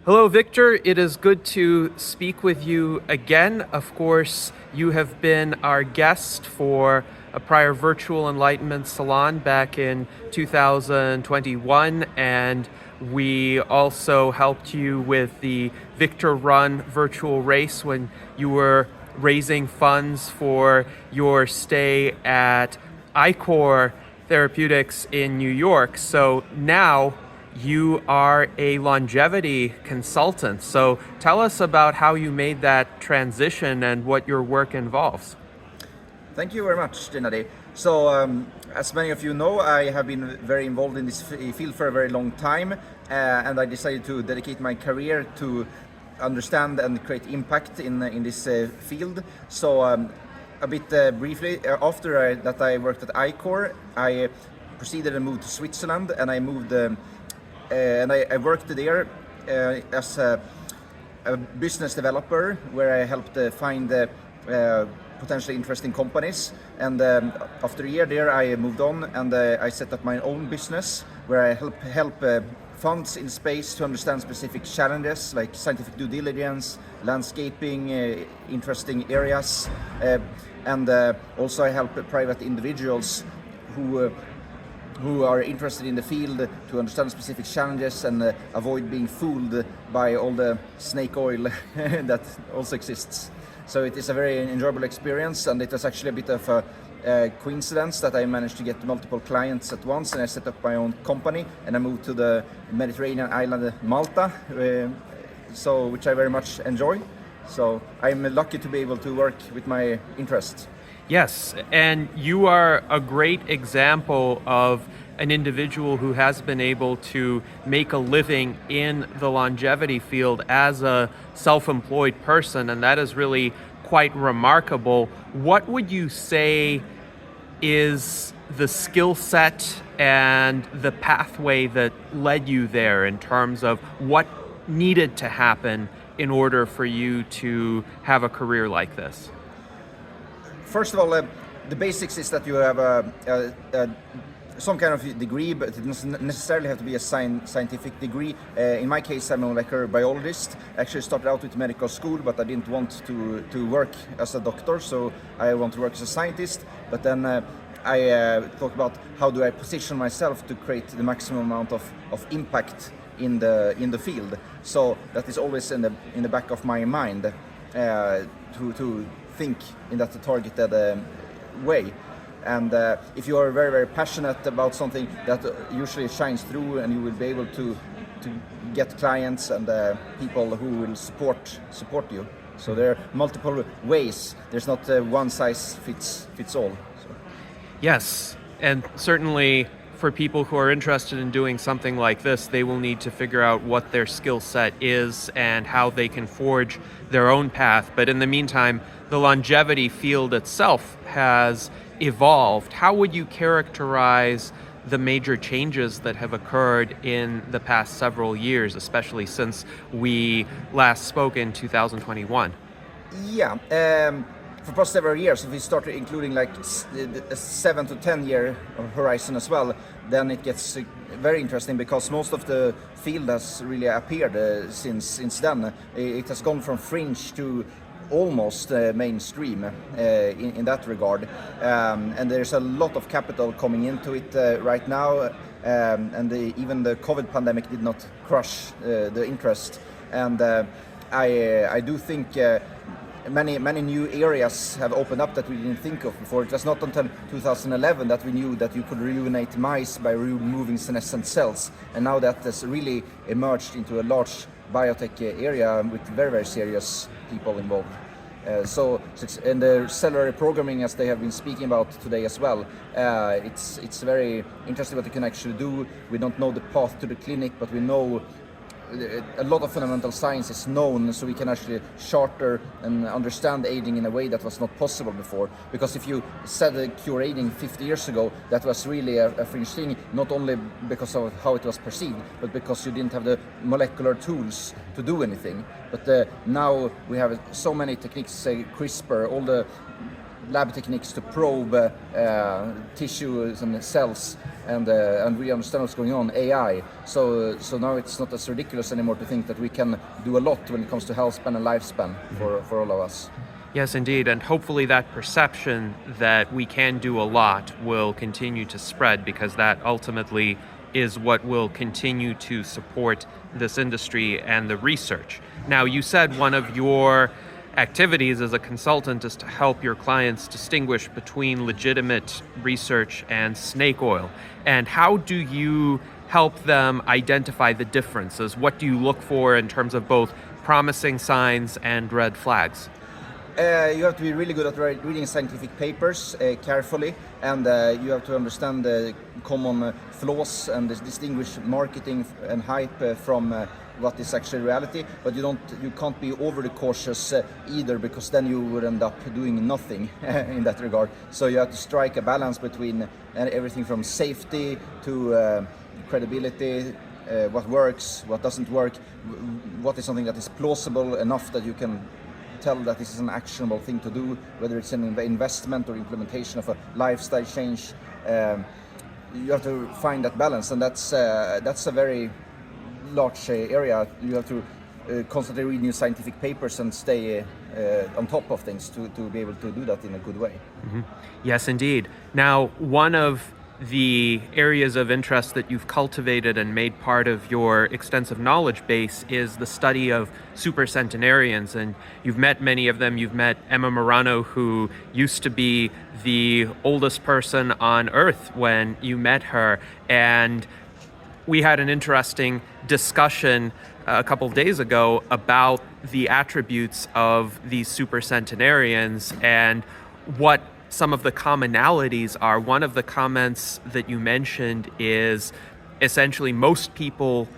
Hello, Victor. It is good to speak with you again. Of course, you have been our guest for a prior virtual enlightenment salon back in 2021, and we also helped you with the Victor Run virtual race when you were raising funds for your stay at iCore Therapeutics in New York. So now you are a longevity consultant. So tell us about how you made that transition and what your work involves. Thank you very much, Gennady. So, as many of you know, I have been very involved in this field for a very long time, and I decided to dedicate my career to understand and create impact in this field. So, a bit briefly, after that I worked at iCore, I proceeded and moved to Switzerland, and I moved and I worked there as a business developer, where I helped find potentially interesting companies. And after a year there, I moved on and I set up my own business, where I help funds in space to understand specific challenges like scientific due diligence, landscaping, interesting areas, and also I help private individuals who are interested in the field to understand specific challenges and avoid being fooled by all the snake oil that also exists. So it is a very enjoyable experience, and it was actually a bit of a coincidence that I managed to get multiple clients at once, and I set up my own company, and I moved to the Mediterranean island Malta, which I very much enjoy. So I'm lucky to be able to work with my interests. Yes, and you are a great example of an individual who has been able to make a living in the longevity field as a self-employed person, and that is really quite remarkable. What would you say is the skill set and the pathway that led you there in terms of what needed to happen in order for you to have a career like this? First of all, the basics is that you have some kind of degree, but it doesn't necessarily have to be a scientific degree. In my case, I'm a molecular biologist. I actually started out with medical school, but I didn't want to work as a doctor, so I want to work as a scientist. But then I thought about how do I position myself to create the maximum amount of impact in the field. So that is always in the back of my mind to think in that targeted way. And if you are very, very passionate about something, that usually shines through, and you will be able to get clients and people who will support you. So there are multiple ways. There's not one size fits all. So. Yes, and certainly for people who are interested in doing something like this, they will need to figure out what their skill set is and how they can forge their own path. But in the meantime, the longevity field itself has evolved. How would you characterize the major changes that have occurred in the past several years, especially since we last spoke in 2021? Yeah, for past several years, if we start including like a 7 to 10 year horizon as well, then it gets very interesting, because most of the field has really appeared since then. It has gone from fringe to almost mainstream in that regard, and there's a lot of capital coming into it right now, and even the COVID pandemic did not crush the interest, and I do think many new areas have opened up that we didn't think of before. It was not until 2011 that we knew that you could rejuvenate mice by removing senescent cells, and now that has really emerged into a large biotech area with very, very serious people involved. So in the cellular programming, as they have been speaking about today as well, it's very interesting what you can actually do. We don't know the path to the clinic, but we know a lot of fundamental science is known, so we can actually charter and understand aging in a way that was not possible before. Because if you said cure aging 50 years ago, that was really a fringe thing, not only because of how it was perceived, but because you didn't have the molecular tools to do anything. But now we have so many techniques, say CRISPR, all the lab techniques to probe tissues and cells, and we understand what's going on, AI. So now it's not as ridiculous anymore to think that we can do a lot when it comes to health span and lifespan for all of us. Yes, indeed. And hopefully that perception that we can do a lot will continue to spread, because that ultimately is what will continue to support this industry and the research. Now, you said one of your activities as a consultant is to help your clients distinguish between legitimate research and snake oil. And how do you help them identify the differences? What do you look for in terms of both promising signs and red flags? You have to be really good at reading scientific papers carefully, and you have to understand the common flaws and distinguish marketing and hype from what is actually reality. But you can't be overly cautious either, because then you would end up doing nothing in that regard. So you have to strike a balance between everything from safety to credibility, what works, what doesn't work, what is something that is plausible enough that you can tell that this is an actionable thing to do, whether it's an investment or implementation of a lifestyle change. You have to find that balance, and that's a very large area. You have to constantly read new scientific papers and stay on top of things to be able to do that in a good way. Mm-hmm. Yes, indeed. Now, one of the areas of interest that you've cultivated and made part of your extensive knowledge base is the study of supercentenarians, and you've met many of them. You've met Emma Morano, who used to be the oldest person on Earth when you met her, and we had an interesting discussion a couple of days ago about the attributes of these supercentenarians and what some of the commonalities are. One of the comments that you mentioned is essentially most people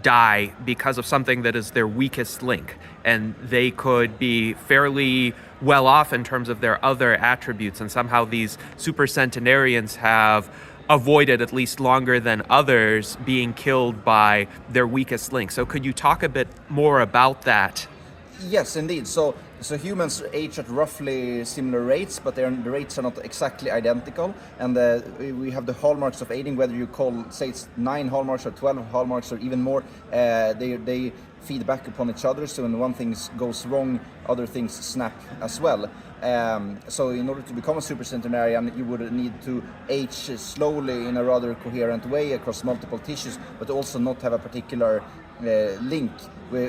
die because of something that is their weakest link, and they could be fairly well off in terms of their other attributes, and somehow these supercentenarians have avoided, at least longer than others, being killed by their weakest link. So could you talk a bit more about that? Yes, indeed. So humans age at roughly similar rates, but the rates are not exactly identical. And we have the hallmarks of aging, whether you say it's 9 hallmarks or 12 hallmarks or even more. They feed back upon each other. So when one thing goes wrong, other things snap as well. So in order to become a supercentenarian, you would need to age slowly in a rather coherent way across multiple tissues, but also not have a particular link.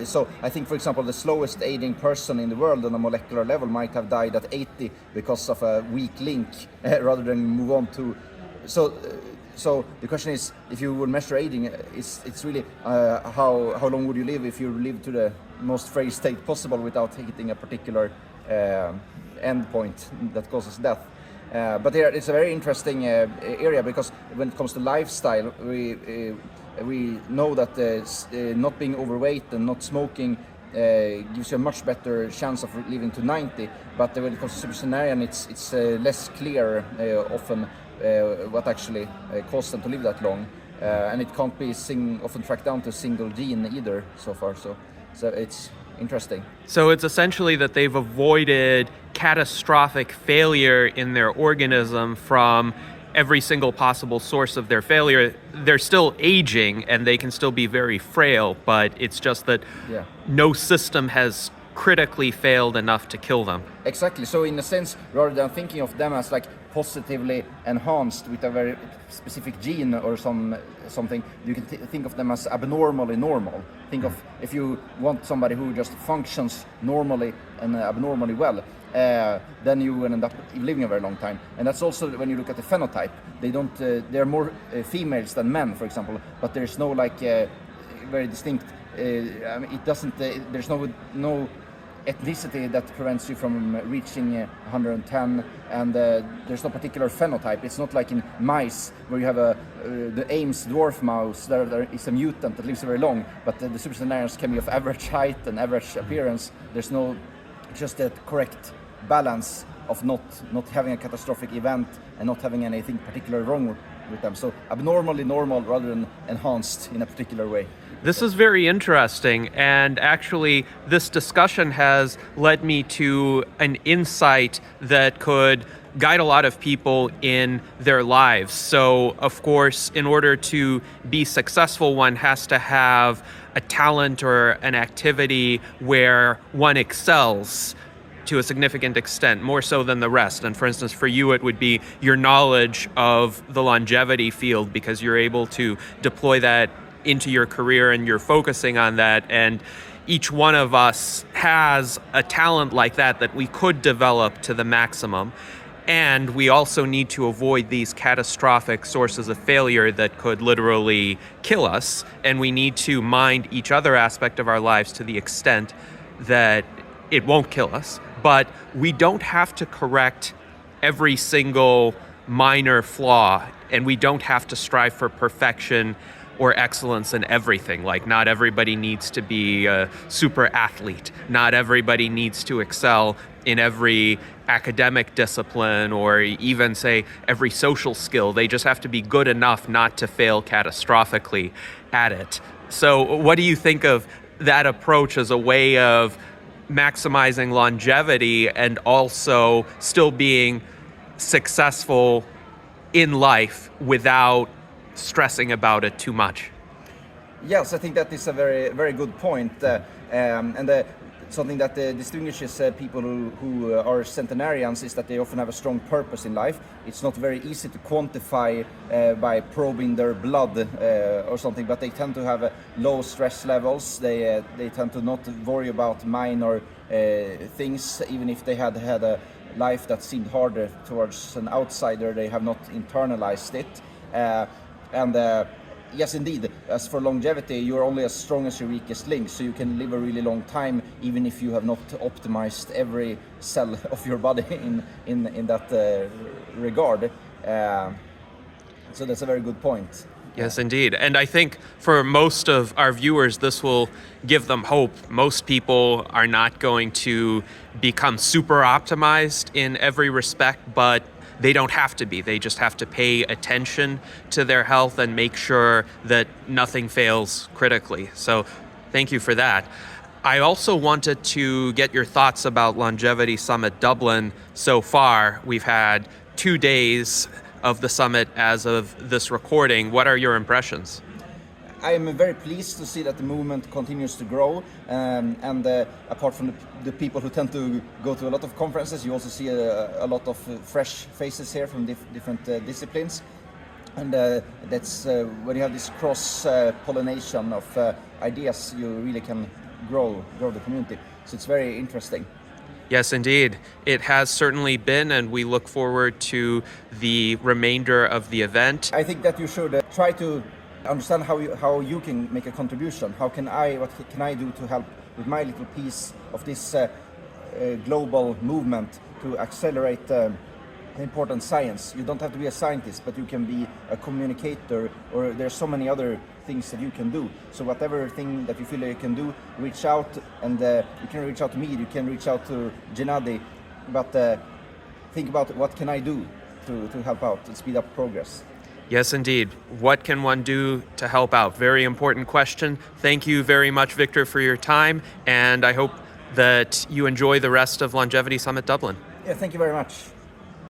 So I think, for example, the slowest aging person in the world on a molecular level might have died at 80 because of a weak link, rather than move on to. So the question is, if you would measure aging, it's really how long would you live if you live to the most frail state possible without hitting a particular end point that causes death. But it's a very interesting area, because when it comes to lifestyle, we know that not being overweight and not smoking gives you a much better chance of living to 90. But when it comes to supercentenarian, it's less clear often what actually caused them to live that long, and it can't be often tracked down to a single gene either so far. So it's interesting. So it's essentially that they've avoided catastrophic failure in their organism from every single possible source of their failure. They're still aging and they can still be very frail, but it's just that no system has critically failed enough to kill them. Exactly. So in a sense, rather than thinking of them as like positively enhanced with a very specific gene or something, you can think of them as abnormally normal. Think of, if you want somebody who just functions normally and abnormally well, then you will end up living a very long time. And that's also when you look at the phenotype. They're more females than men, for example, but there's no very distinct. It doesn't. There's no ethnicity that prevents you from reaching 110, and there's no particular phenotype. It's not like in mice where you have the Ames dwarf mouse. There is a mutant that lives very long, but the supercentenarians can be of average height and average appearance. There's just a correct balance of not having a catastrophic event and not having anything particularly wrong with them. So abnormally normal rather than enhanced in a particular way. This is very interesting, and actually this discussion has led me to an insight that could guide a lot of people in their lives. So, of course, in order to be successful, one has to have a talent or an activity where one excels to a significant extent, more so than the rest. And for instance, for you, it would be your knowledge of the longevity field, because you're able to deploy that into your career and you're focusing on that. And each one of us has a talent like that we could develop to the maximum. And we also need to avoid these catastrophic sources of failure that could literally kill us. And we need to mind each other aspect of our lives to the extent that it won't kill us. But we don't have to correct every single minor flaw, and we don't have to strive for perfection or excellence in everything. Like, not everybody needs to be a super athlete. Not everybody needs to excel in every academic discipline or even, say, every social skill. They just have to be good enough not to fail catastrophically at it. So what do you think of that approach as a way of maximizing longevity and also still being successful in life without stressing about it too much? Yes, I think that is a very, very good point, something that distinguishes people who are centenarians is that they often have a strong purpose in life. It's not very easy to quantify by probing their blood or something, but they tend to have low stress levels. They tend to not worry about minor things, even if they had a life that seemed harder towards an outsider. They have not internalized it. Yes, indeed. As for longevity, you're only as strong as your weakest link, so you can live a really long time even if you have not optimized every cell of your body in that regard. So that's a very good point. Yes, indeed. And I think for most of our viewers, this will give them hope. Most people are not going to become super optimized in every respect, but they don't have to be. They just have to pay attention to their health and make sure that nothing fails critically. So thank you for that. I also wanted to get your thoughts about Longevity Summit Dublin so far. We've had 2 days of the summit as of this recording. What are your impressions? I am very pleased to see that the movement continues to grow, and apart from the people who tend to go to a lot of conferences, you also see a lot of fresh faces here from different disciplines, and that's when you have this cross-pollination of ideas, you really can grow the community. So it's very interesting. Yes, indeed. It has certainly been, and we look forward to the remainder of the event. I think that you should try to understand how you can make a contribution. What can I do to help with my little piece of this global movement to accelerate important science? You don't have to be a scientist, but you can be a communicator, or there's so many other things that you can do. So whatever thing that you feel that you can do, reach out, and you can reach out to me, you can reach out to Gennady, but think about what can I do to help out and speed up progress. Yes, indeed. What can one do to help out? Very important question. Thank you very much, Victor, for your time, and I hope that you enjoy the rest of Longevity Summit Dublin. Yeah, thank you very much.